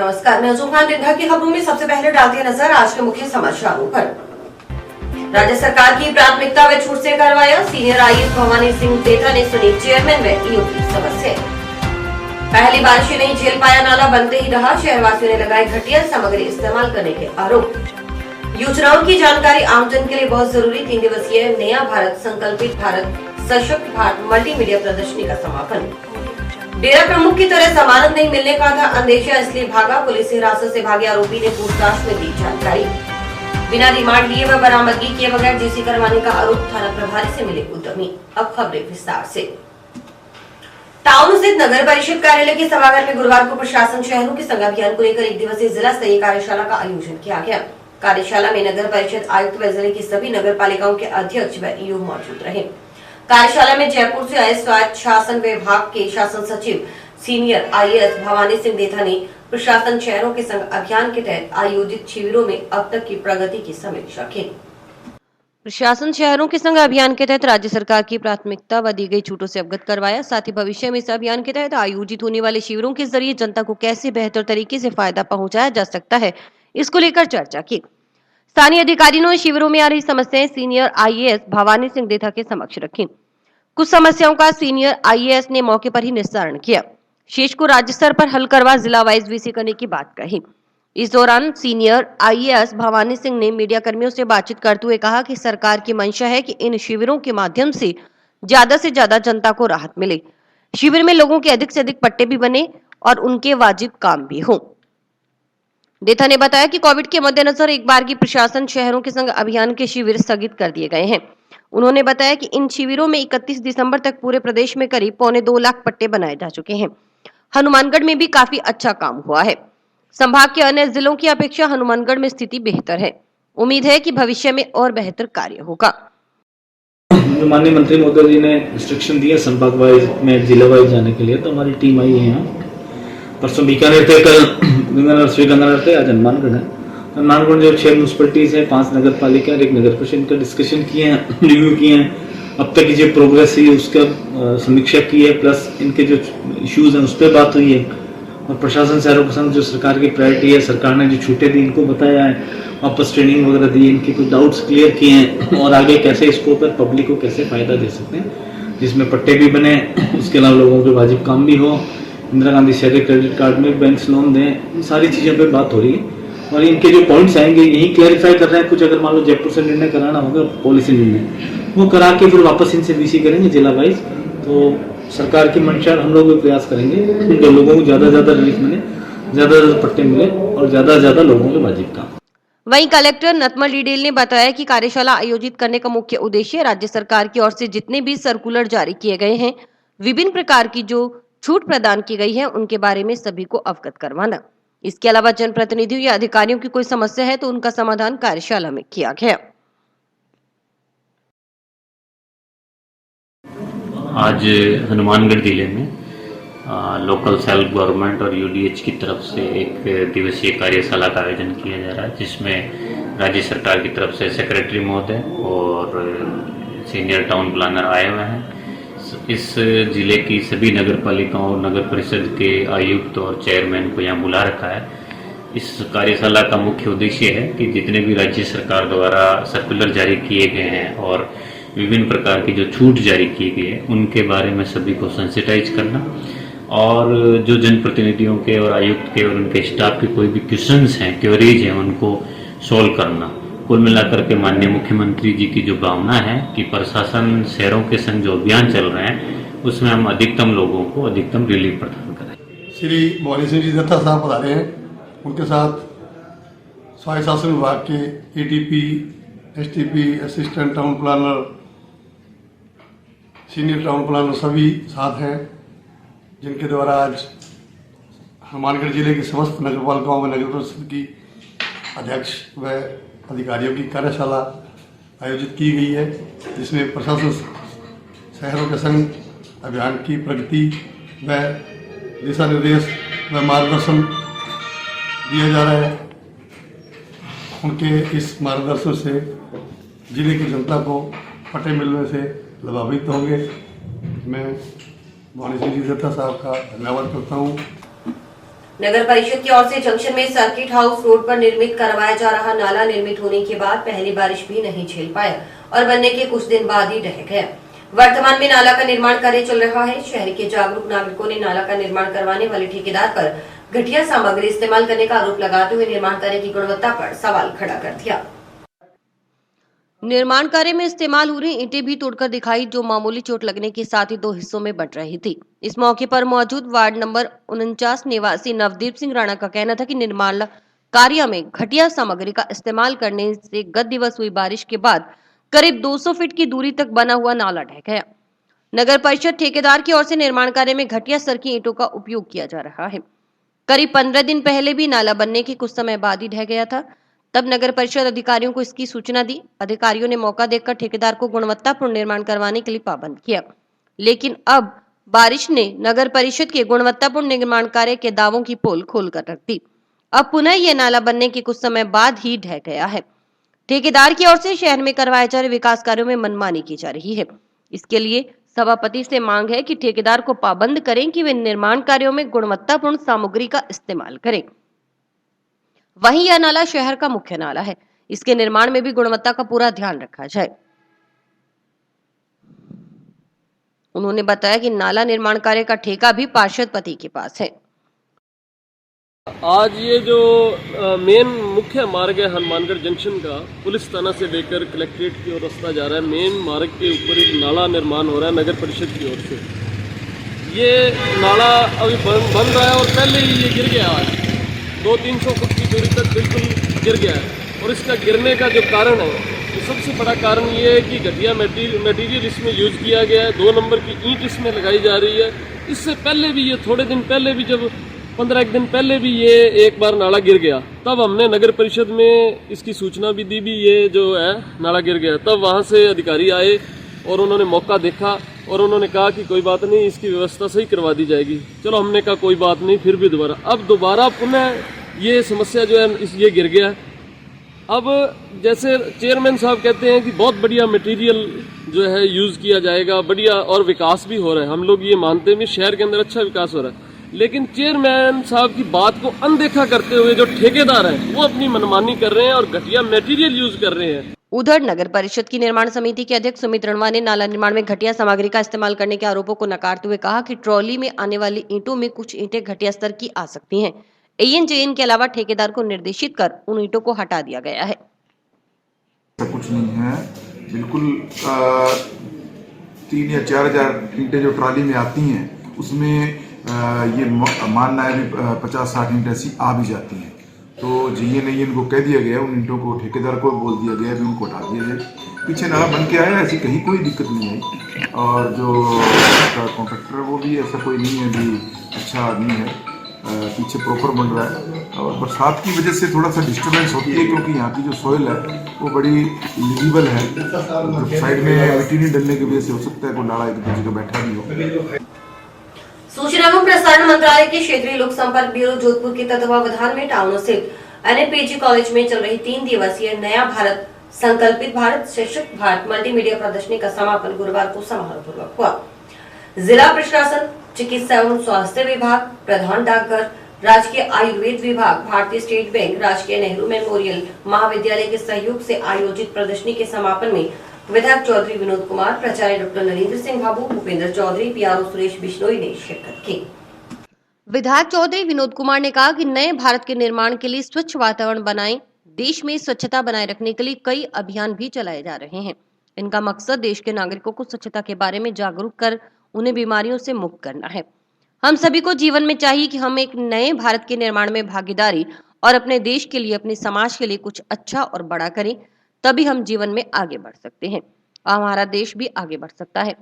नमस्कार, मैं जुफान। दिन भर की खबरों में सबसे पहले डालते हैं नजर आज के मुख्य समाचारों पर। राज्य सरकार की प्राथमिकता व छूट से करवाया, सीनियर आईएएस भवानी सिंह देथा ने सुनी चेयरमैन व ईओ की समस्या। पहली बारिश ही नहीं झेल पाया, नाला बनते ही रहा, शहरवासियों ने लगाए घटिया सामग्री इस्तेमाल करने के आरोप। योजनाओं की जानकारी आमजन के लिए बहुत जरूरी, 3 दिवसीय नया भारत संकल्पित भारत सशक्त भारत मल्टीमीडिया प्रदर्शनी का समापन। डेरा प्रमुख की तरह जमानत नहीं मिलने का था अंदेशा, इसलिए भागा। पुलिस हिरासत से भागे आरोपी ने पूछताछ में दी जानकारी। बिना रिमांड लिए व बरामदगी किए बगैर डीसी करवाने का आरोप, थाना प्रभारी से मिले उद्यमी। अब खबरें विस्तार से। टाउन स्थित नगर परिषद कार्यालय के सभागार में गुरुवार को प्रशासन शहरों के संघ अभियान को लेकर 1 दिवसीय जिला स्तरीय कार्यशाला का आयोजन किया गया। कार्यशाला में नगर परिषद आयुक्त व जिले की सभी नगर पालिकाओं के अध्यक्ष व ईओ मौजूद रहे। कार्यशाला में जयपुर से आए स्वायत्त शासन विभाग के शासन सचिव सीनियर आईएएस भवानी सिंह देथा ने प्रशासन शहरों के संघ अभियान के तहत आयोजित शिविरों में अब तक की प्रगति की समीक्षा की। प्रशासन शहरों के संघ अभियान के तहत राज्य सरकार की प्राथमिकता व दी गई छूटों से अवगत करवाया। साथ ही भविष्य में इस अभियान के तहत आयोजित होने वाले शिविरों के जरिए जनता को कैसे बेहतर तरीके से फायदा पहुंचाया जा सकता है, इसको लेकर चर्चा की। स्थानीय अधिकारियों ने शिविरों में आ रही समस्याएं सीनियर आईएएस भवानी सिंह देथा के समक्ष रखी। कुछ समस्याओं का सीनियर आईएएस ने मौके पर ही निस्तारण किया। शेष को राज्य स्तर पर हल करवा जिला वाइज वीसी करने की बात कही। इस दौरान सीनियर आईएएस भवानी सिंह ने मीडिया कर्मियों से बातचीत करते हुए कहा कि सरकार की मंशा है कि इन शिविरों के माध्यम से ज्यादा जनता को राहत मिले। शिविर में लोगों के अधिक से अधिक पट्टे भी बने और उनके वाजिब काम भी हो। देथा ने बताया कि कोविड के मद्देनजर एक बार की प्रशासन शहरों के संग अभियान के शिविर स्थगित कर दिए गए हैं। उन्होंने बताया कि इन शिविरों में 31 दिसंबर तक पूरे प्रदेश में करीब 1.25 लाख पट्टे बनाए जा चुके हैं। हनुमानगढ़ में भी काफी अच्छा काम हुआ है। संभाग के अन्य जिलों की अपेक्षा हनुमानगढ़ में स्थिति बेहतर है। उम्मीद है कि भविष्य में और बेहतर कार्य होगा। माननीय मंत्री महोदय जी ने इंस्ट्रक्शन दिया संभाग वाइज में जिला वाइज जाने के लिए, तो हमारी टीम आई है यहाँ। परसों बीकानेर थे, कल गंगानगर श्री गंगानगर थे, आज हनुमानगढ़ है। हनुमानगढ़ जो 6 म्यूनसिपलिटीज है, 5 नगर पालिका और 1 नगर परिषद का डिस्कशन किए हैं, रिव्यू किए हैं। अब तक की जो प्रोग्रेस हुई उसका समीक्षा की है, प्लस इनके जो इश्यूज हैं उस पर बात हुई है। और प्रशासन शहरों के संग जो सरकार की प्रायोरिटी है, सरकार ने जो छूटें दी इनको बताया है, वापस ट्रेनिंग वगैरह दी, इनके कुछ डाउट्स क्लियर किए हैं और आगे कैसे इसको पर पब्लिक को कैसे फायदा दे सकते हैं, जिसमें पट्टे भी बने, उसके अलावा लोगों के वाजिब काम भी हो, इंदिरा गांधी शहरी क्रेडिट कार्ड में बैंक लोन दें, सारी चीज़ों पर बात हो रही है। और इनके जो पॉइंट्स आएंगे यही क्लैरिफाई कर रहे हैं। कुछ अगर मान लो जयपुर से निर्णय कराना होगा, पॉलिसी निर्णय वो करा के फिर वापस इनसे वीसी करेंगे जिला वाइज। तो सरकार की मंशा हम लोग भी प्रयास करेंगे कि लोगों को ज्यादा रिलीफ मिले, ज्यादा पट्टे मिले और ज्यादा लोगों के वाजिब काम। वहीं कलेक्टर नतमल डिडेल ने बताया कि कार्यशाला आयोजित करने का मुख्य उद्देश्य राज्य सरकार की ओर से जितने भी सर्कुलर जारी किए गए हैं, विभिन्न प्रकार की जो छूट प्रदान की गई है उनके बारे में सभी को अवगत करवाना। इसके अलावा जनप्रतिनिधियों या अधिकारियों की कोई समस्या है तो उनका समाधान कार्यशाला में किया गया। आज हनुमानगढ़ जिले में लोकल सेल्फ गवर्नमेंट और यूडीएच की तरफ से 1 दिवसीय कार्यशाला का आयोजन किया जा रहा है, जिसमें राज्य सरकार की तरफ से सेक्रेटरी महोदय और सीनियर टाउन प्लानर आए हुए हैं। इस जिले की सभी नगर पालिकाओं, नगर परिषद के आयुक्त और चेयरमैन को यहाँ बुला रखा है। इस कार्यशाला का मुख्य उद्देश्य है कि जितने भी राज्य सरकार द्वारा सर्कुलर जारी किए गए हैं और विभिन्न प्रकार की जो छूट जारी की गई है उनके बारे में सभी को सेंसिटाइज करना, और जो जनप्रतिनिधियों के और आयुक्त के और उनके स्टाफ के कोई भी क्वेश्चंस हैं, क्वेरीज हैं, उनको सोल्व करना। कुल मिलाकर के माननीय मुख्यमंत्री जी की जो भावना है कि प्रशासन शहरों के संग जो अभियान चल रहे हैं उसमें हम अधिकतम लोगों को अधिकतम रिलीफ प्रदान करें। श्री भवानी सिंह जी दत्ता साहब पधारे हैं, उनके साथ स्वायत्त शासन विभाग के ATP, STP, assistant town planner, senior town planner सभी साथ हैं, जिनके द्वारा आज हनुमानगढ़ जिले की समस्त नगर पालिकाओं में नगर परिषद की अध्यक्ष व अधिकारियों की कार्यशाला आयोजित की गई है, जिसमें प्रशासन शहरों के संग अभियान की प्रगति व दिशा निर्देश व मार्गदर्शन दिया जा रहा है। उनके इस मार्गदर्शन से जिले की जनता को पट्टे मिलने से लाभान्वित होंगे। मैं भवानी सिंह जी दत्ता साहब का धन्यवाद करता हूँ। नगर परिषद की ओर से जंक्शन में सर्किट हाउस रोड पर निर्मित करवाया जा रहा नाला निर्मित होने के बाद पहली बारिश भी नहीं झेल पाया और बनने के कुछ दिन बाद ही ढह गया। वर्तमान में नाला का निर्माण कार्य चल रहा है। शहर के जागरूक नागरिकों ने नाला का निर्माण करवाने वाले ठेकेदार पर घटिया सामग्री इस्तेमाल करने का आरोप लगाते हुए निर्माण कार्य की गुणवत्ता पर सवाल खड़ा कर दिया। निर्माण कार्य में इस्तेमाल हो रही ईंटें भी तोड़कर दिखाई, जो मामूली चोट लगने के साथ ही 2 हिस्सों में बंट रही थी। इस मौके पर मौजूद वार्ड नंबर 49 निवासी नवदीप सिंह राणा का कहना था कि निर्माण कार्य में घटिया सामग्री का इस्तेमाल करने से गत दिवस हुई बारिश के बाद करीब 200 फीट की दूरी तक बना हुआ नाला ढह गया। नगर परिषद ठेकेदार की ओर से निर्माण कार्य में घटिया स्तर की ईंटों का उपयोग किया जा रहा है। करीब 15 दिन पहले भी नाला बनने के कुछ समय बाद ही ढह गया था। तब नगर परिषद अधिकारियों को इसकी सूचना दी। अधिकारियों ने मौका देखकर ठेकेदार को गुणवत्तापूर्ण निर्माण करवाने के लिए पाबंद किया, लेकिन अब बारिश ने नगर परिषद के गुणवत्तापूर्ण निर्माण कार्य के दावों की पोल खोलकर रख दी। अब पुनः यह नाला बनने के कुछ समय बाद ही ढह गया है। ठेकेदार की ओर से शहर में करवाए जा रहे विकास कार्यों में मनमानी की जा रही है। इसके लिए सभापति से मांग है कि ठेकेदार को पाबंद करें कि वे निर्माण कार्यों में गुणवत्तापूर्ण सामग्री का इस्तेमाल करें। वहीं यह नाला शहर का मुख्य नाला है, इसके निर्माण में भी गुणवत्ता का पूरा ध्यान रखा जाए। उन्होंने बताया कि नाला निर्माण कार्य का ठेका भी पार्षद पति के पास है। आज ये जो मेन मुख्य मार्ग है हनुमानगढ़ जंक्शन का, पुलिस थाना से लेकर कलेक्ट्रेट की ओर रास्ता जा रहा है। मेन मार्ग के ऊपर एक नाला निर्माण हो रहा है नगर परिषद की ओर से। ये नाला अभी बन रहा है और पहले ही ये गिर गया है, 200-300 फुट की दूरी तक बिल्कुल गिर गया है। और इसका गिरने का जो कारण है, तो सबसे बड़ा कारण ये है कि घटिया मटेरियल इसमें यूज किया गया है। 2 नंबर की ईंट इसमें लगाई जा रही है। इससे पहले भी ये थोड़े दिन पहले भी, जब 15 दिन पहले भी ये एक बार नाला गिर गया, तब हमने नगर परिषद में इसकी सूचना भी दी भी, ये जो है नाला गिर गया। तब वहाँ से अधिकारी आए और उन्होंने मौका देखा और उन्होंने कहा कि कोई बात नहीं, इसकी व्यवस्था सही करवा दी जाएगी। चलो, हमने कहा कोई बात नहीं। फिर भी दोबारा पुनः ये समस्या जो है ये गिर गया। अब जैसे चेयरमैन साहब कहते हैं कि बहुत बढ़िया मटेरियल जो है यूज़ किया जाएगा, बढ़िया, और विकास भी हो रहा है। हम लोग ये मानते हैं शहर के अंदर अच्छा विकास हो रहा है, लेकिन चेयरमैन साहब की बात को अनदेखा करते हुए जो ठेकेदार हैं वो अपनी मनमानी कर रहे हैं और घटिया मटेरियल यूज कर रहे हैं। उधर नगर परिषद की निर्माण समिति के अध्यक्ष सुमित रणवा ने नाला निर्माण में घटिया सामग्री का इस्तेमाल करने के आरोपों को नकारते हुए कहा कि ट्रॉली में आने वाली ईंटों में कुछ ईंटें घटिया स्तर की आ सकती हैं। ANJN के अलावा ठेकेदार को निर्देशित कर उन ईंटों को हटा दिया गया है। कुछ नहीं है, बिल्कुल 3 या 4 हजार ईंटें जो ट्रॉली में आती हैं उसमें ये मानना है 50-60 ईंट ऐसी आ भी जाती हैं। तो GA ने इनको कह दिया गया, उन ईंटों को ठेकेदार को बोल दिया गया भी उनको हटा दिया जाए। पीछे नाला बन के आया, ऐसी कहीं कोई दिक्कत नहीं आई। और जो कॉन्ट्रैक्टर है वो भी ऐसा कोई नहीं है, भी अच्छा आदमी है, पीछे प्रॉपर बन रहा है। और बरसात की वजह से थोड़ा सा डिस्टर्बेंस होती है, क्योंकि यहाँ की जो सॉइल है वो बड़ी लिविबल है। साइड में मिट्टी नहीं डलने की वजह से हो सकता है कोई नाला एक दूसरे का बैठा भी हो। सूचना एवं प्रसारण मंत्रालय के क्षेत्रीय लोक संपर्क ब्यूरो जोधपुर के तत्वावधान में टाउन स्थित NAPG कॉलेज में चल रही 3 दिवसीय नया भारत, संकल्पित भारत, सशक्त भारत मल्टीमीडिया प्रदर्शनी का समापन गुरुवार को समारोहपूर्वक हुआ। जिला प्रशासन, चिकित्सा एवं स्वास्थ्य विभाग, प्रधान डाकघर, राजकीय आयुर्वेद विभाग, भारतीय स्टेट बैंक, राजकीय नेहरू मेमोरियल महाविद्यालय के सहयोग से आयोजित प्रदर्शनी के समापन में विधायक चौधरी विनोद कुमार, प्राचार्य डॉक्टर नरेंद्र सिंह भाभू, भूपेंद्र चौधरी, PRO सुरेश बिश्नोई ने शिरकत की। विधायक चौधरी विनोद कुमार ने कहा कि नए भारत के निर्माण के लिए स्वच्छ वातावरण बनाएं। देश में स्वच्छता बनाए रखने के लिए कई अभियान भी चलाए जा रहे हैं। इनका मकसद देश के नागरिकों को स्वच्छता के बारे में जागरूक कर उन्हें बीमारियों से मुक्त करना है। हम सभी को जीवन में चाहिए कि हम एक नए भारत के निर्माण में भागीदारी और अपने देश के लिए, अपने समाज के लिए कुछ अच्छा और बड़ा करें, तभी हम जीवन में आगे बढ़ सकते हैं और हमारा देश भी आगे बढ़ सकता है।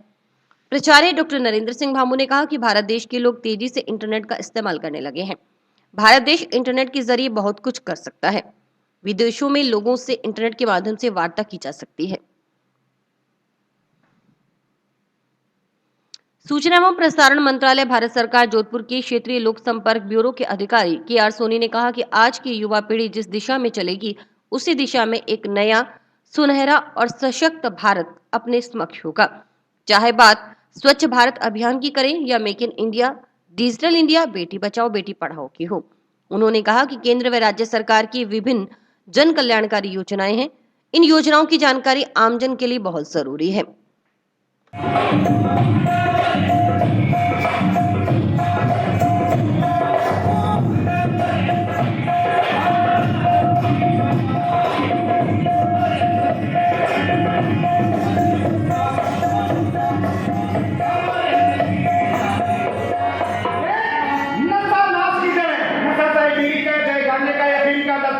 प्राचार्य डॉक्टर नरेंद्र सिंह भाभू ने कहा कि भारत देश के लोग तेजी से इंटरनेट का इस्तेमाल करने लगे हैं। भारत देश इंटरनेट के जरिए बहुत कुछ कर सकता है। विदेशों में लोगों से इंटरनेट के माध्यम से वार्ता की जा सकती है। सूचना एवं प्रसारण मंत्रालय, भारत सरकार, जोधपुर के क्षेत्रीय लोक संपर्क ब्यूरो के अधिकारी KR सोनी ने कहा कि आज की युवा पीढ़ी जिस दिशा में चलेगी, उसी दिशा में एक नया, सुनहरा और सशक्त भारत अपने समक्ष होगा। चाहे बात स्वच्छ भारत अभियान की करें या make in India, digital India, Beti Bachao Beti Padhao की हो। उन्होंने कहा कि केंद्र व राज्य सरकार की विभिन्न जन कल्याणकारी योजनाएं हैं। इन योजनाओं की जानकारी आमजन के लिए बहुत जरूरी है।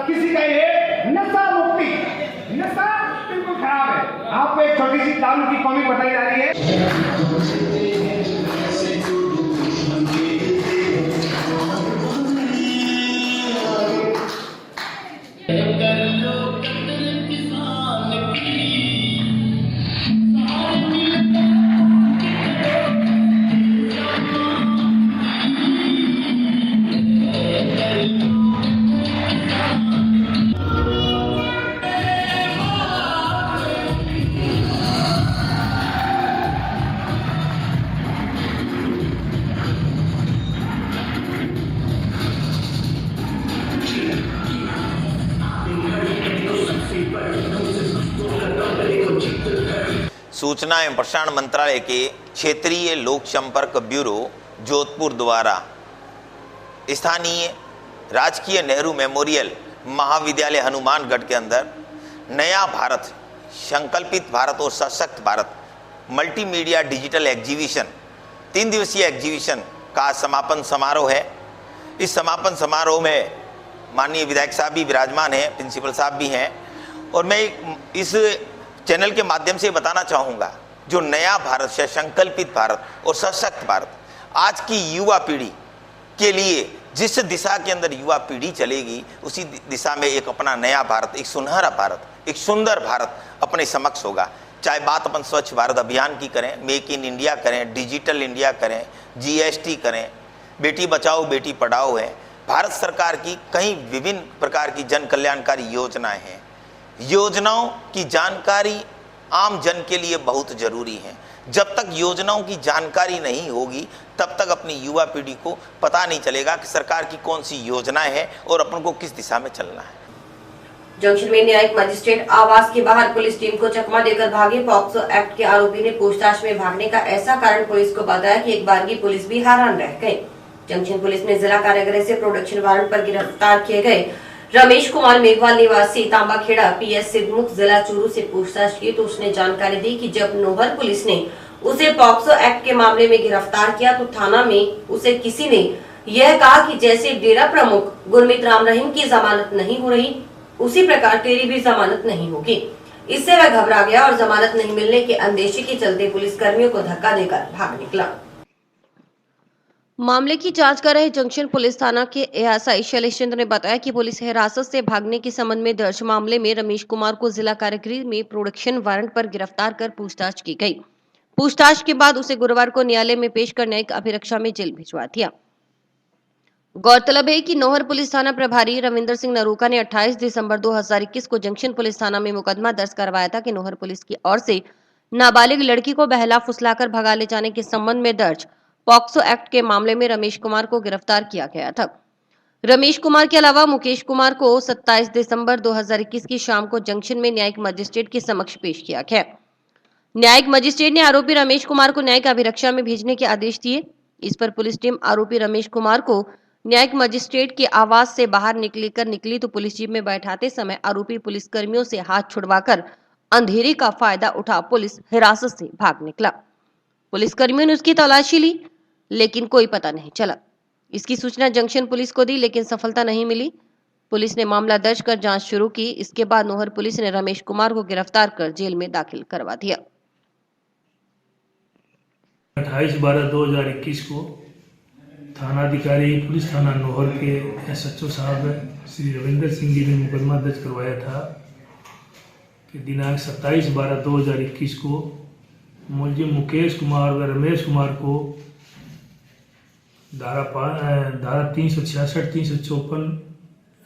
किसी का ये नशा मुक्ति, नशा बिल्कुल खराब है। आपको एक छोटी सी दारू की कॉमिक बताई जा रही है। सूचना एवं प्रसारण मंत्रालय के क्षेत्रीय लोक संपर्क ब्यूरो जोधपुर द्वारा स्थानीय राजकीय नेहरू मेमोरियल महाविद्यालय हनुमानगढ़ के अंदर नया भारत, संकल्पित भारत और सशक्त भारत मल्टीमीडिया डिजिटल एग्जीबिशन 3 दिवसीय एग्जीबिशन का समापन समारोह है। इस समापन समारोह में माननीय विधायक साहब भी विराजमान हैं, प्रिंसिपल साहब भी हैं, और मैं इस चैनल के माध्यम से बताना चाहूँगा, जो नया भारत से संकल्पित भारत और सशक्त भारत आज की युवा पीढ़ी के लिए जिस दिशा के अंदर युवा पीढ़ी चलेगी, उसी दिशा में एक अपना नया भारत, एक सुनहरा भारत, एक सुंदर भारत अपने समक्ष होगा। चाहे बात अपन स्वच्छ भारत अभियान की करें, मेक इन इंडिया करें, डिजिटल इंडिया करें, GST करें, बेटी बचाओ बेटी पढ़ाओ है, भारत सरकार की कई विभिन्न प्रकार की जन कल्याणकारी योजनाएं हैं। योजनाओं की जानकारी आम जन के लिए बहुत जरूरी है। जब तक योजनाओं की जानकारी नहीं होगी, तब तक अपनी युवा पीढ़ी को पता नहीं चलेगा कि सरकार की कौन सी योजनाएं हैं और अपन को किस दिशा में चलना है। जंक्शन में न्यायिक मजिस्ट्रेट आवास के बाहर पुलिस टीम को चकमा देकर भागे पॉक्सो एक्ट के आरोपी ने पूछताछ में भागने का ऐसा कारण पुलिस को बताया कि एक बार की पुलिस भी हैरान रह गई। जंक्शन पुलिस ने जिला कारागृह से प्रोडक्शन वारंट पर गिरफ्तार किए गए रमेश कुमार मेघवाल निवासी तांबाखेड़ा PS सिद्धमुख जिला चूरू से पूछताछ की तो उसने जानकारी दी कि जब नोहर पुलिस ने उसे पॉक्सो एक्ट के मामले में गिरफ्तार किया तो थाना में उसे किसी ने यह कहा कि जैसे डेरा प्रमुख गुरमीत राम रहीम की जमानत नहीं हो रही, उसी प्रकार तेरी भी जमानत नहीं होगी। इससे वह घबरा गया और जमानत नहीं मिलने के अंदेशे के चलते पुलिस कर्मियों को धक्का देकर भाग निकला। मामले की जांच कर रहे जंक्शन पुलिस थाना के ASI शैलेश चंद्र ने बताया कि पुलिस हिरासत से भागने के संबंध में दर्ज मामले में रमेश कुमार को जिला कारागृह में प्रोडक्शन वारंट पर गिरफ्तार कर पूछताछ की गई। पूछताछ के बाद उसे गुरुवार को न्यायालय में पेश कर न्यायिक अभिरक्षा में जेल भिजवा दिया। गौरतलब है कि नोहर पुलिस थाना प्रभारी रविंदर सिंह नरूका ने 28 दिसंबर 2021 को जंक्शन पुलिस थाना में मुकदमा दर्ज करवाया था कि नोहर पुलिस की ओर से नाबालिग लड़की को बहला फुसलाकर भगा ले जाने के संबंध में दर्ज पॉक्सो एक्ट के मामले में रमेश कुमार को गिरफ्तार किया गया था। रमेश कुमार के अलावा मुकेश कुमार को 27 दिसंबर 2021 की शाम को जंक्शन में न्यायिक मजिस्ट्रेट के समक्ष पेश किया गया। न्यायिक मजिस्ट्रेट ने आरोपी रमेश कुमार को न्यायिक अभिरक्षा में भेजने के आदेश दिए। इस पर पुलिस टीम आरोपी रमेश कुमार को न्यायिक मजिस्ट्रेट के आवास से बाहर निकली तो पुलिस जीप में बैठाते समय आरोपी पुलिस कर्मियों से हाथ छुड़वाकर अंधेरे का फायदा उठा पुलिस हिरासत से भाग निकला। पुलिस कर्मियों ने उसकी तलाशी ली लेकिन कोई पता नहीं चला। इसकी सूचना जंक्शन पुलिस को दी लेकिन सफलता नहीं मिली। पुलिस ने मामला दर्ज कर जांच शुरू की। इसके बाद नोहर पुलिस ने रमेश कुमार को गिरफ्तार कर जेल में दाखिल करवा दिया। 28/12/2021 को थानाधिकारी पुलिस थाना नोहर के SHO साहब श्री रविंदर सिंह जी ने मुकदमा दर्ज करवाया था कि दिनांक 27/12/2021 को मुलजिम मुकेश कुमार व रमेश कुमार को धारा 366, 354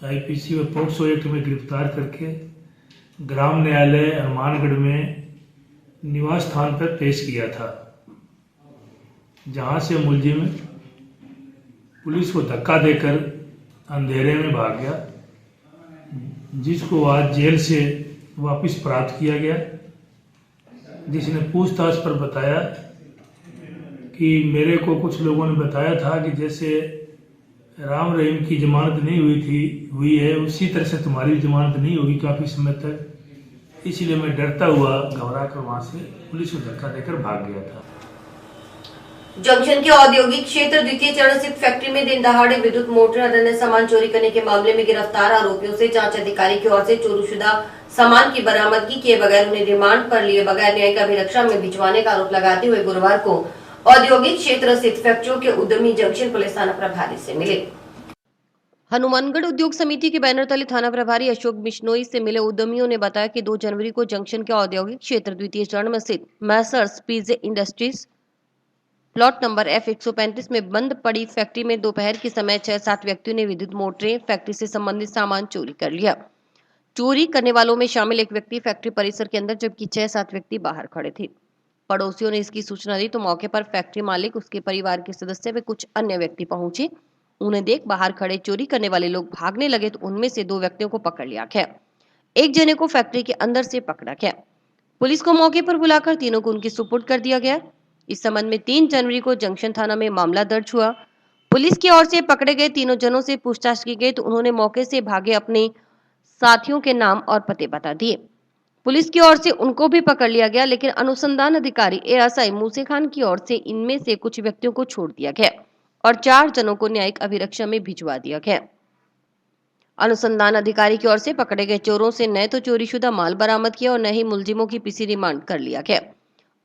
IPC व पॉक्सो एक्ट में गिरफ्तार करके ग्राम न्यायालय हनुमानगढ़ में निवास स्थान पर पेश किया था, जहां से मुलजिम पुलिस को धक्का देकर अंधेरे में भाग गया, जिसको आज जेल से वापस प्राप्त किया गया, जिसने पूछताछ पर बताया कि मेरे को कुछ लोगों ने बताया था कि जैसे राम रहीम की जमानत नहीं हुई है उसी तरह से तुम्हारी जमानत नहीं होगी काफ़ी समय तक, इसीलिए मैं डरता हुआ घबरा कर वहाँ से पुलिस को धक्का देकर भाग गया था। जंक्शन के औद्योगिक क्षेत्र द्वितीय चरण स्थित फैक्ट्री में दिन दहाड़े विद्युत मोटर और अन्य सामान चोरी करने के मामले में गिरफ्तार आरोपियों से जांच अधिकारी की ओर से चोरीशुदा सामान की बरामदगी किए बगैर उन्हें रिमांड पर लिए बगैर न्यायिक अभिरक्षा में भिजवाने का आरोप लगाते हुए गुरुवार को औद्योगिक क्षेत्र स्थित फैक्ट्रियों के उद्यमी जंक्शन पुलिस थाना प्रभारी से मिले। हनुमानगढ़ उद्योग समिति के बैनर तले थाना प्रभारी अशोक बिश्नोई से मिले उद्यमियों ने बताया कि 2 जनवरी को जंक्शन के औद्योगिक क्षेत्र द्वितीय चरण में स्थित मैसर्स पीजे इंडस्ट्रीज प्लॉट नंबर F135 में बंद पड़ी फैक्ट्री में दोपहर के समय 6-7 व्यक्तियों ने विद्युत मोटरें, फैक्ट्री से संबंधित सामान चोरी कर लिया। चोरी करने वालों में शामिल एक व्यक्ति फैक्ट्री परिसर के अंदर जबकि 6-7 व्यक्ति बाहर खड़े थे। पड़ोसियों ने इसकी सूचना दी तो मौके पर फैक्ट्री मालिक, उसके परिवार के सदस्य व कुछ अन्य व्यक्ति पहुंचे। उन्हें देख बाहर खड़े चोरी करने वाले लोग भागने लगे तो उनमें से 2 व्यक्तियों को पकड़ लिया गया। एक जने को फैक्ट्री के अंदर से पकड़ा गया। पुलिस को मौके पर बुलाकर तीनों को उनके सुपुर्द कर दिया गया। इस संबंध में 3 जनवरी को जंक्शन थाना में मामला दर्ज हुआ। पुलिस की ओर से पकड़े गए तीनों जनों से पूछताछ की गई तो उन्होंने मौके से भागे अपने साथियों के नाम और पते बता दिए। पुलिस की ओर से उनको भी पकड़ लिया गया, लेकिन अनुसंधान अधिकारी एएसआई मूसे खान की ओर से इनमें से कुछ व्यक्तियों को छोड़ दिया गया और 4 जनों को न्यायिक अभिरक्षा में भिजवा दिया गया। अनुसंधान अधिकारी की ओर से पकड़े गए चोरों से न तो चोरीशुदा माल बरामद किया और न ही मुलजिमों की पीसी रिमांड कर लिया गया।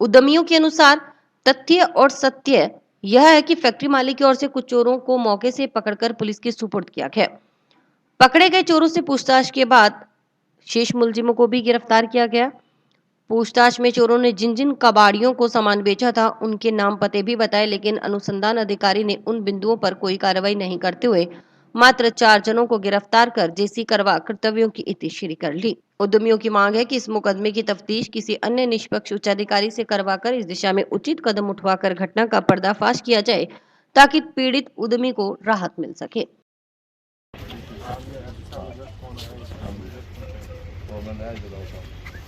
उद्यमियों के अनुसार तथ्य और सत्य यह है कि फैक्ट्री मालिक की ओर से कुछ चोरों को मौके से पकड़कर पुलिस के सुपुर्द किया गया। पकड़े गए चोरों से पूछताछ के बाद शेष मुलजिमों को भी गिरफ्तार किया गया। पूछताछ में चोरों ने जिन जिन कबाड़ियों को सामान बेचा था उनके नाम पते भी बताए, लेकिन अनुसंधान अधिकारी ने उन बिंदुओं पर कोई कार्रवाई नहीं करते हुए मात्र 4 जनों को गिरफ्तार कर जेसी करवा कर्तव्यों की इतिश्री कर ली। उद्यमियों की मांग है कि इस मुकदमे की तफ्तीश किसी अन्य निष्पक्ष उच्चाधिकारी से करवाकर इस दिशा में उचित कदम उठवाकर घटना का पर्दाफाश किया जाए ताकि पीड़ित उद्यमी को राहत मिल सके।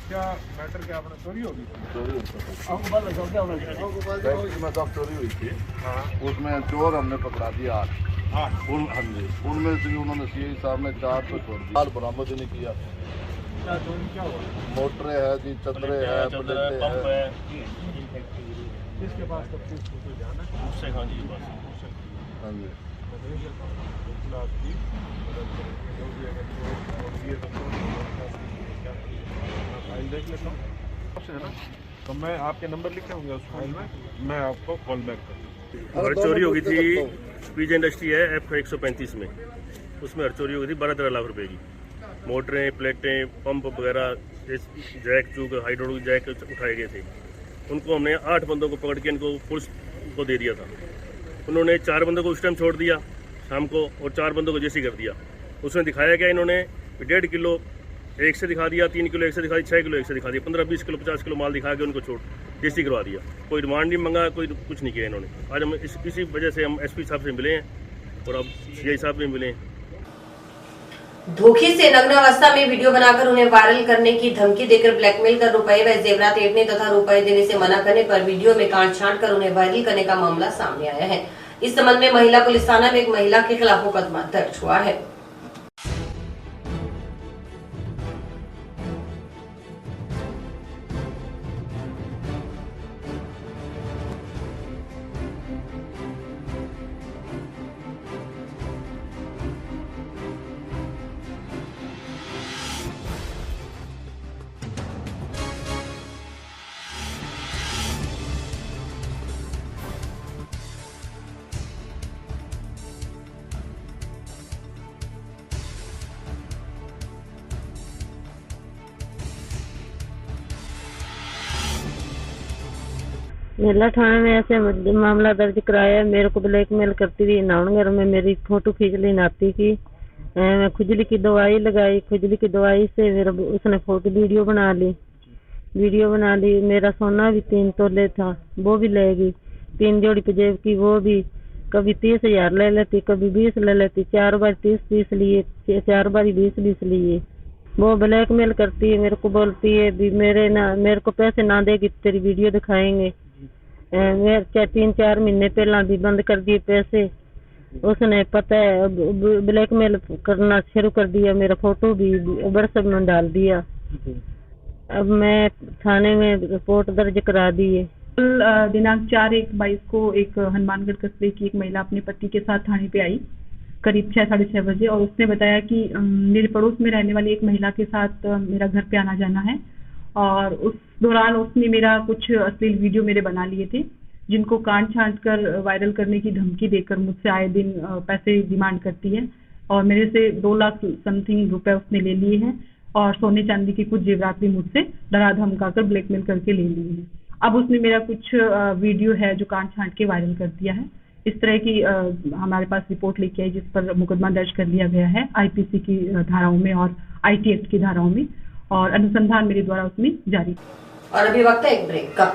क्या मैटर क्या आपने चोरी होगी? चोरी हुई थी, उसमें चोर हमने पकड़ा दिया 8। उनमें से उन्होंने सीआई साहब ने 4 को छोड़ दिया, बरामद ही नहीं किया। मोटरें है जी, चदरे है, प्लेटें है। किसके पास जाना है? हाँ जी, हाँ जी। फाइल देख लेता हूँ, है ना, तो मैं आपके नंबर लिखे होंगे उस फाइल में, मैं आपको कॉल बैक कर दूँ। चोरी हो गई थी पीजे इंडस्ट्री है F135 में, उसमें चोरी हो गई थी 12-13 लाख रुपए की। मोटरें, प्लेटें, पंप वगैरह, जैक चूक, हाइड्रोलिक जैक उठाए गए थे। उनको हमने 8 बंदों को पकड़ के इनको पुलिस को दे दिया था। उन्होंने 4 बंदों को उस टाइम छोड़ दिया शाम को और 4 बंदों को जेसी कर दिया। उसमें दिखाया गया इन्होंने 1.5 किलो एक से दिखा दिया, 3 किलो एक से दिखा दिया, 6 किलो एक से दिखा दिया, 15-20 किलो 50 किलो माल दिखा के उनको छोड़ जेसी करवा दिया। कोई रिमांड नहीं मंगा, कोई कुछ नहीं किया इन्होंने। आज हम इसी वजह से हम एसपी साहब से मिले हैं और अब सीआई साहब भी मिले हैं। धोखे से नग्न अवस्था में वीडियो बनाकर उन्हें वायरल करने की धमकी देकर ब्लैकमेल कर रुपए व जेवरात ऐंठने तथा रुपए देने से मना करने पर वीडियो में काट छांट कर उन्हें वायरल करने का मामला सामने आया है। इस संबंध में महिला पुलिस थाना में एक महिला के खिलाफ मुकदमा दर्ज हुआ है। मेला थाने में ऐसे मामला दर्ज कराया। मेरे को ब्लैकमेल करती थी, नावनगर में मेरी फोटो खींच ली नाती की। मैं खुजली की दवाई लगाई, खुजली की दवाई से मेरा उसने फोटो वीडियो बना ली। मेरा सोना भी 3 तोले था, वो भी ले गई। 3 जोड़ी पंजेब की वो भी कभी 30,000 ले लेती, कभी 20 ले लेती। 4 बार 30 लिए, 4 बार 20 लिए। वो ब्लैकमेल करती है, मेरे को बोलती है भी मेरे को पैसे ना देगी तेरी वीडियो दिखाएंगे। मेरे 3-4 महीने पहला भी बंद कर दिए पैसे। उसने पता है ब्लैकमेल करना शुरू कर दिया, मेरा फोटो भी व्हाट्सएप में डाल दिया। अब मैं थाने में रिपोर्ट दर्ज करा दी है। कल दिनांक 4/1/22 को एक हनुमानगढ़ कस्बे की एक महिला अपने पति के साथ थाने पे आई करीब 6-6:30 बजे, और उसने बताया कि मेरे पड़ोस में रहने वाली एक महिला के साथ मेरा घर पे आना जाना है, और उस दौरान उसने मेरा कुछ अश्लील वीडियो मेरे बना लिए थे, जिनको काट छांट कर वायरल करने की धमकी देकर मुझसे आए दिन पैसे डिमांड करती है, और मेरे से 2 लाख समथिंग रुपए उसने ले लिए हैं, और सोने चांदी की कुछ जेवरात भी मुझसे डरा धमकाकर ब्लैकमेल करके ले लिए हैं। अब उसने मेरा कुछ वीडियो है जो काट छांट के वायरल कर दिया है। इस तरह की हमारे पास रिपोर्ट लेके आई, जिस पर मुकदमा दर्ज कर लिया गया है आईपीसी की धाराओं में और आईटी एक्ट की धाराओं में, और अनुसंधान मेरे द्वारा उसमें जारी। और अभी वक्त है एक ब्रेक का।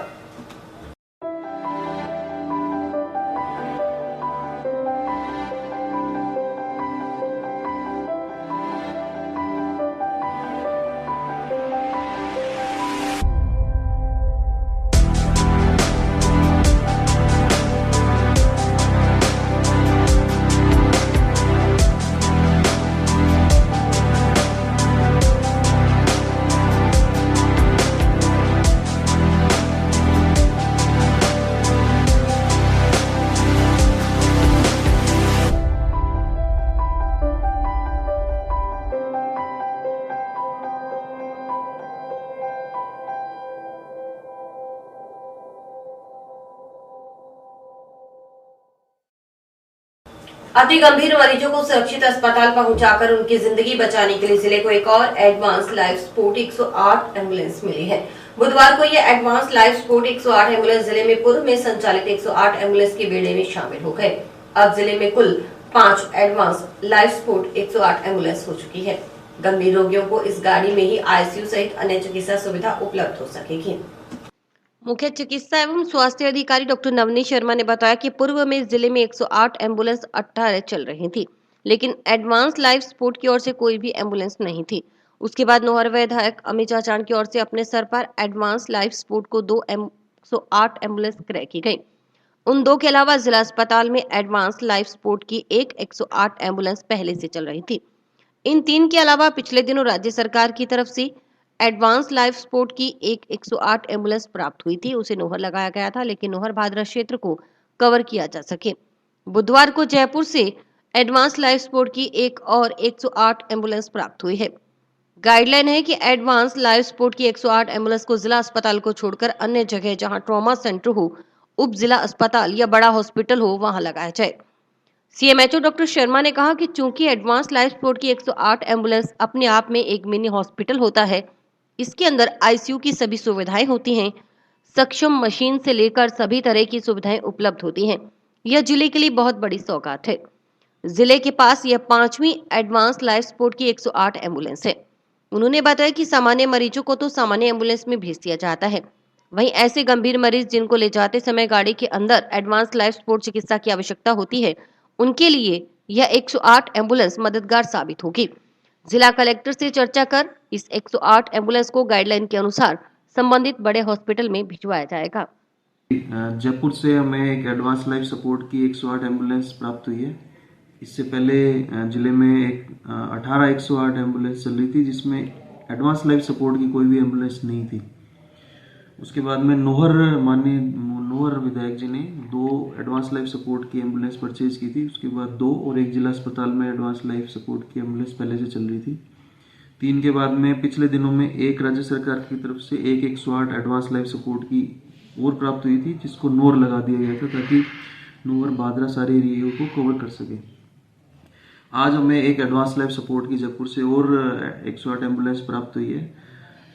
अति गंभीर मरीजों को सुरक्षित अस्पताल पहुंचाकर उनकी जिंदगी बचाने के लिए जिले को एक और एडवांस लाइफ सपोर्ट 108 एम्बुलेंस मिली है। बुधवार को यह एडवांस लाइफ सपोर्ट 108 एम्बुलेंस जिले में पूर्व में संचालित 108 एम्बुलेंस की बेड़े में शामिल हो गए। अब जिले में कुल 5 एडवांस लाइफ सपोर्ट 108 एम्बुलेंस हो चुकी है। गंभीर रोगियों को इस गाड़ी में ही आईसीयू सहित अन्य चिकित्सा सुविधा उपलब्ध हो सकेगी। मुख्य चिकित्सा एवं स्वास्थ्य अधिकारी डॉक्टर नवनीत शर्मा ने बताया कि पूर्व में जिले में 108 एम्बुलेंस 18 चल रही थी, लेकिन एडवांस लाइफ सपोर्ट की ओर से कोई भी एम्बुलेंस नहीं थी। उसके बाद नोहर विधायक अमित चाचान की ओर से अपने सर पर एडवांस लाइफ सपोर्ट को 2 108 एम्बुलेंस क्रय की गई। उन 2 के अलावा जिला अस्पताल में एडवांस लाइफ सपोर्ट की एक 108 एम्बुलेंस पहले से चल रही थी। इन 3 के अलावा पिछले दिनों राज्य सरकार की तरफ से एडवांस लाइफ सपोर्ट की एक 108 एम्बुलेंस प्राप्त हुई थी। उसे नोहर लगाया गया था, लेकिन नोहर भादरा क्षेत्र को कवर किया जा सके। बुधवार को जयपुर से एडवांस लाइफ सपोर्ट की एक और 108 एम्बुलेंस प्राप्त हुई है। गाइडलाइन है कि एडवांस लाइफ सपोर्ट की 108 एम्बुलेंस को जिला अस्पताल को छोड़कर अन्य जगह जहां ट्रॉमा सेंटर हो, उप जिला अस्पताल या बड़ा हॉस्पिटल हो, वहां लगाया जाए। सीएमएचओ डॉक्टर शर्मा ने कहा कि चूंकि एडवांस लाइफ सपोर्ट की 108 एम्बुलेंस अपने आप में एक मिनी हॉस्पिटल होता है, इसके अंदर आईसीयू की सभी सुविधाएं होती हैं, सक्षम मशीन से लेकर सभी तरह की सुविधाएं उपलब्ध होती हैं। यह जिले के लिए बहुत बड़ी सौगात है। जिले के पास यह 5वीं एडवांस लाइफ सपोर्ट की 108 एम्बुलेंस है। उन्होंने बताया कि सामान्य मरीजों को तो सामान्य एम्बुलेंस में भेज दिया जाता है, वहीं ऐसे गंभीर मरीज जिनको ले जाते समय गाड़ी के अंदर एडवांस लाइफ सपोर्ट चिकित्सा की आवश्यकता होती है, उनके लिए यह 108 एम्बुलेंस मददगार साबित होगी। जिला कलेक्टर से चर्चा कर इस 108 एम्बुलेंस को गाइडलाइन के अनुसार संबंधित बड़े हॉस्पिटल में भिजवाया जाएगा। जयपुर से हमें एक एडवांस लाइफ सपोर्ट की 108 एम्बुलेंस प्राप्त हुई है। इससे पहले जिले में एक 18 108 एम्बुलेंस चल रही थी, जिसमें एडवांस लाइफ सपोर्ट की कोई भी एम्बुलेंस नहीं थी। उसके बाद में नोहर विधायक जी ने 2 एडवांस लाइफ सपोर्ट की एम्बुलेंस परचेज की थी। उसके बाद 2 और एक जिला अस्पताल में एडवांस लाइफ सपोर्ट की एम्बुलेंस पहले से चल रही थी। 3 के बाद में पिछले दिनों में एक राज्य सरकार की तरफ से एक 108 एडवांस लाइफ सपोर्ट की और प्राप्त हुई थी, जिसको नोर लगा दिया गया था ताकि नोहर भादरा सारे एरिया को कवर कर सके। आज हमें एक एडवांस लाइफ सपोर्ट की जयपुर से और 108 एम्बुलेंस प्राप्त हुई है।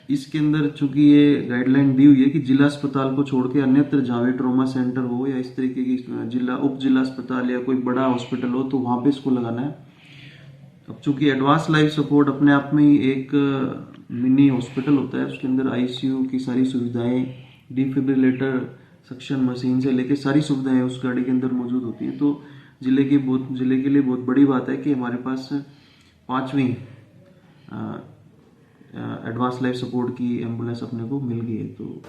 इसके अंदर चूंकि ये गाइडलाइन दी हुई है कि जिला अस्पताल को छोड़ के अन्यत्र जहाँ भी ट्रॉमा सेंटर हो या इस तरीके की उप जिला अस्पताल या कोई बड़ा हॉस्पिटल हो, तो वहाँ पे इसको लगाना है। अब चूंकि एडवांस लाइफ सपोर्ट अपने आप में ही एक मिनी हॉस्पिटल होता है, उसके अंदर आईसीयू की सारी सुविधाएं, डिफिब्रिलेटर, सक्शन मशीन से लेके सारी सुविधाएं उस गाड़ी के अंदर मौजूद होती हैं। तो जिले के लिए बहुत बड़ी बात है कि हमारे पास 5वीं एडवांस लाइफ सपोर्ट की एम्बुलेंस अपने को मिल गई है। तो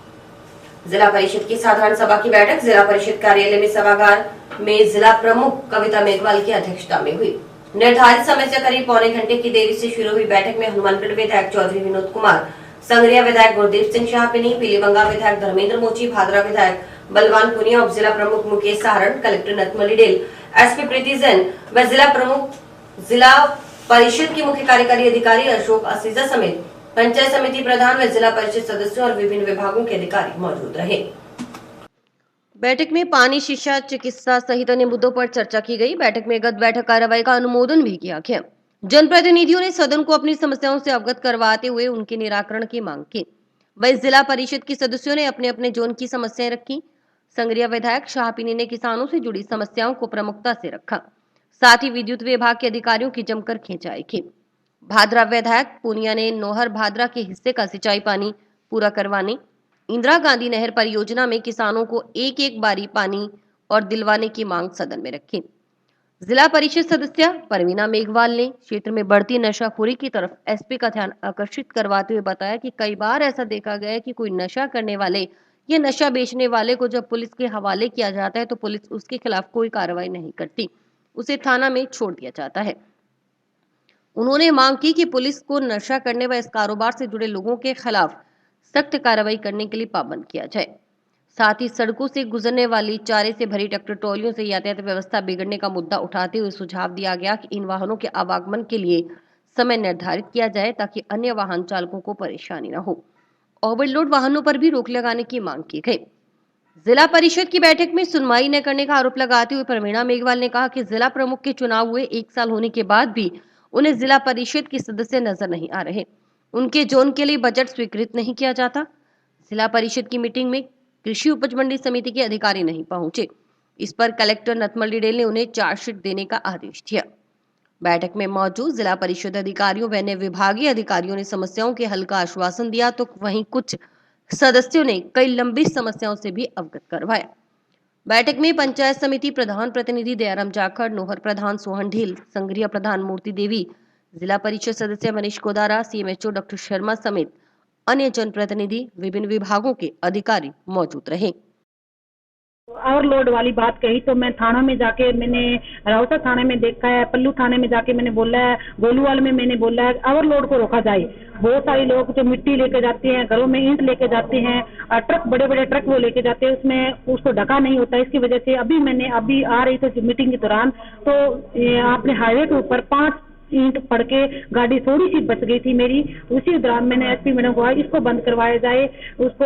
जिला परिषद की साधारण सभा की बैठक जिला परिषद कार्यालय में सभागार में जिला प्रमुख कविता मेघवाल की अध्यक्षता में हुई। निर्धारित समय से करीब पौने घंटे की देरी से शुरू हुई बैठक में हनुमानगढ़ विधायक चौधरी विनोद कुमार, संगरिया विधायक गुरदीप सिंह शाहपिनी, पीलीबंगा विधायक धर्मेंद्र मोची, भादरा विधायक बलवान पुनिया, उप जिला प्रमुख मुकेश सहारण, कलेक्टर नतमली डेल, एसपी प्रीति जैन व जिला प्रमुख जिला परिषद के मुख्य कार्यकारी अधिकारी अशोक असीजा समेत पंचायत समिति प्रधान व जिला परिषद सदस्यों और विभिन्न विभागों के अधिकारी मौजूद रहे। बैठक में पानी, शिक्षा, चिकित्सा सहित अन्य मुद्दों पर चर्चा की गई। बैठक में गत बैठक कार्रवाई का अनुमोदन भी किया गया। जनप्रतिनिधियों ने सदन को अपनी समस्याओं से अवगत करवाते हुए उनके निराकरण की मांग की। वहीं जिला परिषद के सदस्यों ने अपने अपने जोन की समस्याएं रखी। संगरिया विधायक शाहपिनी ने किसानों से जुड़ी समस्याओं को प्रमुखता से रखा। साथ ही विद्युत विभाग के अधिकारियों की जमकर खींचाई की। भादरा विधायक पुनिया ने नोहर भादरा के हिस्से का सिंचाई पानी पूरा करवाने, इंदिरा गांधी नहर परियोजना में किसानों को एक एक बारी पानी और दिलवाने की मांग सदन में रखी। जिला परिषद सदस्य परवीना मेघवाल ने क्षेत्र में बढ़ती नशाखोरी की तरफ एसपी का ध्यान आकर्षित करवाते हुए बताया कि कई बार ऐसा देखा गया है कि कोई नशा करने वाले या नशा बेचने वाले को जब पुलिस के हवाले किया जाता है तो पुलिस उसके खिलाफ कोई कार्रवाई नहीं करती, उसे थाना में छोड़ दिया जाता है। उन्होंने मांग की कि पुलिस को नशा करने व इस कारोबार से जुड़े लोगों के खिलाफ सख्त कार्रवाई करने के लिए पाबंद किया जाए। साथ ही सड़कों से गुजरने वाली चारे से भरी ट्रैक्टर ट्रॉलियों से यातायात व्यवस्था बिगड़ने का मुद्दा उठाते हुए सुझाव दिया गया कि इन वाहनों के आवागमन के लिए समय निर्धारित किया जाए ताकि अन्य वाहन चालकों को परेशानी न हो। ओवरलोड वाहनों पर भी रोक लगाने की मांग की गई। जिला परिषद की बैठक में सुनवाई न करने का आरोप लगाते हुए परवीना मेघवाल ने कहा कि जिला प्रमुख के चुनाव हुए 1 साल होने के बाद भी उन्हें जिला परिषद के सदस्य नजर नहीं आ रहे। उनके जोन के लिए बजट स्वीकृत नहीं किया जाता। जिला परिषद की मीटिंग में कृषि उपज मंडी समिति के अधिकारी नहीं पहुंचे। इस पर कलेक्टर नतमली डेल ने उन्हें चार्जशीट देने का आदेश दिया। बैठक में मौजूद जिला परिषद अधिकारियों व अन्य विभागीय अधिकारियों ने समस्याओं के हल का आश्वासन दिया तो वहीं कुछ सदस्यों ने कई लंबी समस्याओं से भी अवगत करवाया। बैठक में पंचायत समिति प्रधान प्रतिनिधि दयाराम जाखड़, नोहर प्रधान सोहन ढील, संगरिया प्रधान मूर्ति देवी, जिला परिषद सदस्य मनीष कोदारा, सीएमएचओ डॉक्टर शर्मा समेत अन्य जनप्रतिनिधि, विभिन्न विभागों के अधिकारी मौजूद रहे। ओवरलोड वाली बात कही तो मैं थाना में जाके मैंने राउसा थाने में देखा है, पल्लू थाने में जाके मैंने बोला है, गोलूवाल में मैंने बोला है ओवरलोड को रोका जाए। बहुत सारे लोग जो मिट्टी लेके जाते हैं, घरों में ईंट लेके जाते हैं, ट्रक बड़े बड़े ट्रक वो लेके जाते हैं, उसमें उसको ढका नहीं होता। इसकी वजह से अभी आ रही थी मीटिंग के दौरान तो अपने हाईवे के ऊपर 5 ईंट पड़ के गाड़ी थोड़ी सी बच गई थी मेरी। उसी दौरान मैंने एसपी मैडम को इसको बंद करवाया जाए, उसको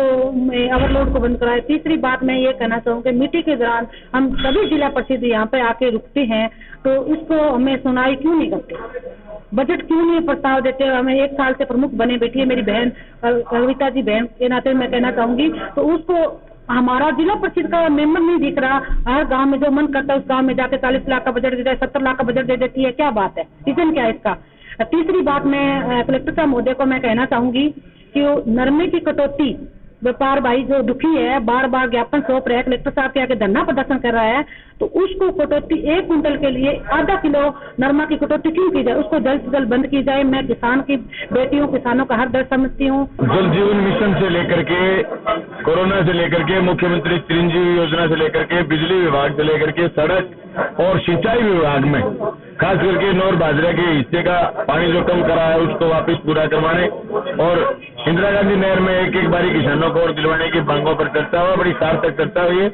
ओवरलोड को बंद करवाए। तीसरी बात मैं ये कहना चाहूँगी, मीटिंग के दौरान हम सभी जिला परिषद यहाँ पे आके रुकते हैं तो इसको हमें सुनाई क्यों नहीं करते, बजट क्यों नहीं प्रस्ताव देते। हमें 1 साल से प्रमुख बने बैठी है मेरी बहन कविता जी, बहन के नाते मैं कहना चाहूंगी तो उसको हमारा जिला परिषद का मेंबर नहीं दिख रहा। हर गांव में जो मन करता है उस गांव में जाके 40 लाख का बजट दे देता है, 70 लाख का बजट दे देती है। क्या बात है, रीजन क्या है इसका। तीसरी बात मैं कलेक्टर साहब महोदय को मैं कहना चाहूंगी कि नरमे की कटौती व्यापार भाई जो दुखी है, बार बार ज्ञापन सौंप रहा है, कलेक्टर साहब के आगे धरना प्रदर्शन कर रहा है, तो उसको कटौती 1 कुंटल के लिए आधा किलो नरमा की कटौती क्यों की जाए, उसको जल्द से जल्द बंद की जाए। मैं किसान की बेटियों, किसानों का हर दर्द समझती हूँ। जल जीवन मिशन से लेकर के, कोरोना से लेकर के, मुख्यमंत्री चिरंजीवी योजना से लेकर के, बिजली विभाग से लेकर के, सड़क और सिंचाई विभाग में खास करके नौर बाजरा के हिस्से का पानी जो कम करा है उसको वापस पूरा करवाने और इंदिरा गांधी नहर में एक एक बारी किसानों को और दिलवाने की मांगों पर चर्चा हुआ। बड़ी सार्थक चर्चा हुई है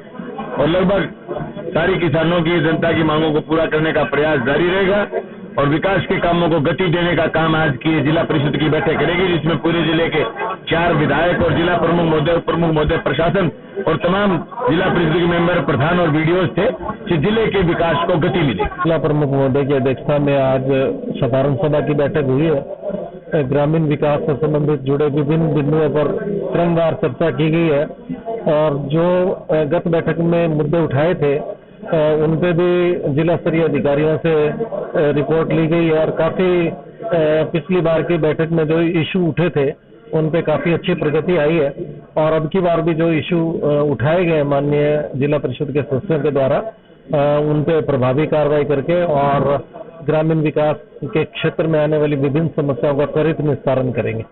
और लगभग सारी किसानों की, जनता की मांगों को पूरा करने का प्रयास जारी रहेगा और विकास के कामों को गति देने का काम आज की जिला परिषद की बैठक करेगी, जिसमें पूरे जिले के 4 विधायक और जिला प्रमुख महोदय, उप प्रमुख महोदय, प्रशासन और तमाम जिला परिषद के मेंबर, प्रधान और वीडियोज थे, जिले के विकास को गति मिलेगी। जिला प्रमुख महोदय की अध्यक्षता में आज साधारण सभा की बैठक हुई है। ग्रामीण विकास से संबंधित जुड़े विभिन्न बिंदुओं पर क्रमवार चर्चा की गई है और जो गत बैठक में मुद्दे उठाए थे उन पे भी जिला स्तरीय अधिकारियों से रिपोर्ट ली गई है और काफी पिछली बार की बैठक में जो इशू उठे थे उन पे काफ़ी अच्छी प्रगति आई है। और अब की बार भी जो इशू उठाए गए माननीय जिला परिषद के सदस्यों के द्वारा उन पे प्रभावी कार्रवाई करके और ग्रामीण विकास के क्षेत्र में आने वाली विभिन्न समस्याओं का त्वरित निस्तारण करेंगे।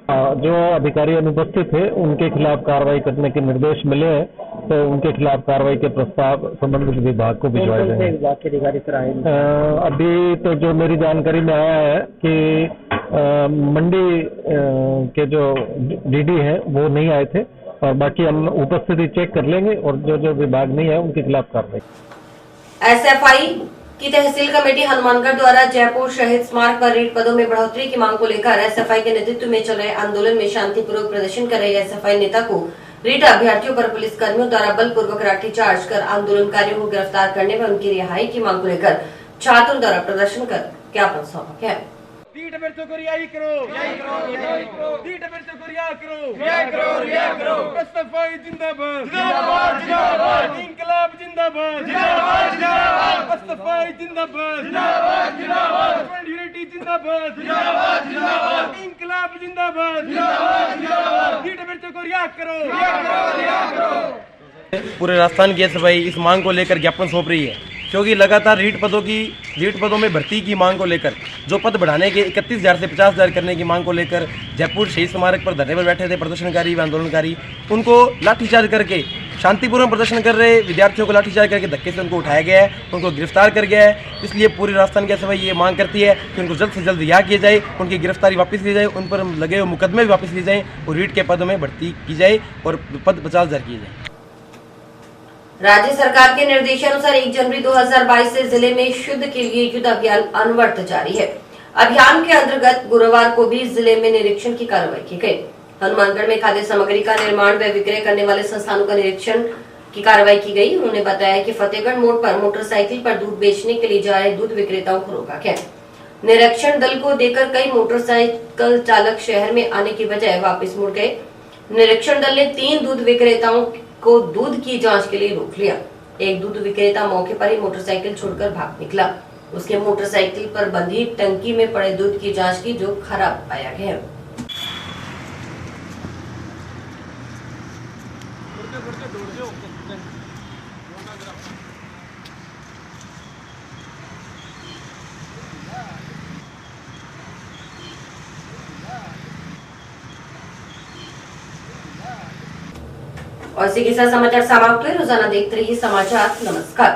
जो अधिकारी अनुपस्थित थे उनके खिलाफ कार्रवाई करने के निर्देश मिले हैं, तो उनके खिलाफ कार्रवाई के प्रस्ताव संबंधित विभाग को भिजवाए जाएंगे। विभाग के अधिकारी सर आए? अभी तो जो मेरी जानकारी में आया है कि मंडी के जो डीडी हैं वो नहीं आए थे, और बाकी हम उपस्थिति चेक कर लेंगे और जो विभाग नहीं है उनके खिलाफ कार्रवाई। एसएफआई की तहसील कमेटी हनुमानगढ़ द्वारा जयपुर शहीद स्मारक पर रीट पदों में बढ़ोतरी की मांग को लेकर एसएफआई के नेतृत्व में चल रहे आंदोलन में शांतिपूर्वक प्रदर्शन कर रहे एसएफआई नेता को रीट अभ्यर्थियों पर पुलिस कर्मियों द्वारा बलपूर्वक लाठीचार्ज कर आंदोलनकारियों को गिरफ्तार करने व उनकी रिहाई की मांग को लेकर छात्रों द्वारा प्रदर्शन कर ज्ञापन सौंपा गया। रीट अभ्यर्थियों को रिहाई करो, रीट अभ्यर्थियों को रिहा करो, एसएफआई जिंदाबाद, इंकलाब जिंदाबाद, एसएफआई जिंदाबाद, यूनिटी जिंदाबाद, इंकलाब जिंदाबाद, रीट अभ्यर्थियों को रिहा करो। पूरे राजस्थान की एसएफआई इस मांग को लेकर ज्ञापन सौंप रही है, क्योंकि लगातार रीट पदों में भर्ती की मांग को लेकर, जो पद बढ़ाने के 31,000 से 50,000 करने की मांग को लेकर जयपुर शहीद स्मारक पर धरने पर बैठे थे प्रदर्शनकारी व आंदोलनकारी। उनको लाठीचार्ज करके शांतिपूर्ण प्रदर्शन कर रहे विद्यार्थियों को लाठीचार्ज करके धक्के से उनको उठाया गया है, उनको गिरफ्तार कर गया है। इसलिए पूरी राजस्थान की एसएफआई ये मांग करती है कि उनको जल्द से जल्द रिहा किया जाए, उनकी गिरफ्तारी वापस ली जाए, उन पर लगे हुए मुकदमे भी वापस लिए जाएँ और रीट के पदों में भर्ती की जाए और पद 50,000 किए जाए। राज्य सरकार के निर्देशानुसार 1 जनवरी 2022 से जिले में शुद्ध के लिए युद्ध अभियान अनवरत जारी है। अभियान के अंतर्गत गुरुवार को भी जिले में निरीक्षण की कार्रवाई की गई। हनुमानगढ़ में खाद्य सामग्री का निर्माण व विक्रय करने वाले संस्थानों का निरीक्षण की कार्रवाई की गई। उन्होंने बताया कि फतेहगढ़ मोड़ पर मोटरसाइकिल पर दूध बेचने के लिए जा रहे दूध विक्रेताओं को रोका गया। निरीक्षण दल को देखकर कई मोटरसाइकिल चालक शहर में आने की बजाय वापस मुड़ गए। निरीक्षण दल ने 3 दूध विक्रेताओं को दूध की जांच के लिए रोक लिया। एक दूध विक्रेता मौके पर ही मोटरसाइकिल छोड़कर भाग निकला। उसके मोटरसाइकिल पर बंधी टंकी में पड़े दूध की जांच की, जो खराब पाया गया। और इसी के साथ समाचार समाप्त हुए। रोजाना देखते रहिए समाचार। नमस्कार।